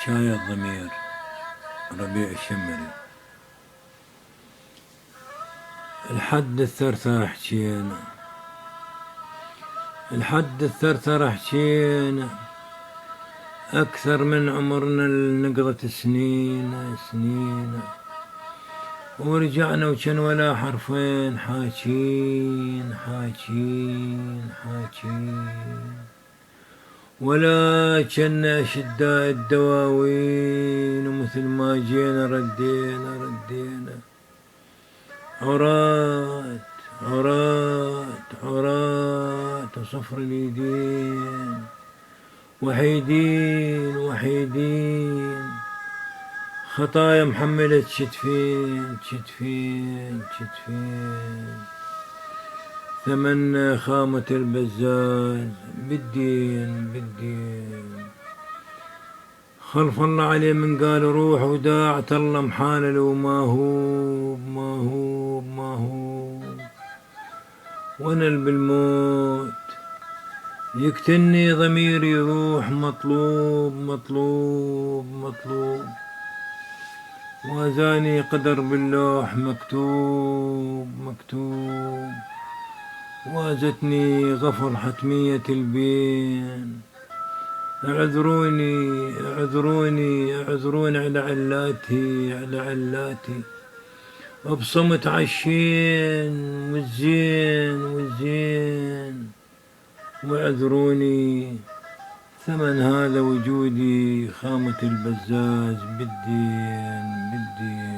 حكاية الضمير. ربيع الشمري. الحد الثرثر حكينا، الحد الثرثر حكينا، أكثر من عمرنا لنقضة سنين سنين، ورجعنا وكان ولا حرفين حاكين حاكين حاكين، ولا كنا أشداء الدواوين، ومثل ما جينا ردينا عرات عرات عرات وصفر اليدين، وحيدين وحيدين، خطايا محملة شتفين شتفين شتفين، ثمن خامة البزاز بالدين، خلف الله عليه من قال روح وداعت الله محالل وماهوب ماهوب ماهوب، وانا بالموت يقتلني ضميري يروح مطلوب مطلوب مطلوب، وازاني قدر باللوح مكتوب مكتوب، وازتني غفر حتمية البين، اعذروني اعذروني اعذروني على علاتي على علاتي، بصمت عالشين والزين والزين، واعذروني ثمن هذا وجودي خامة البزاز بالدين بالدين.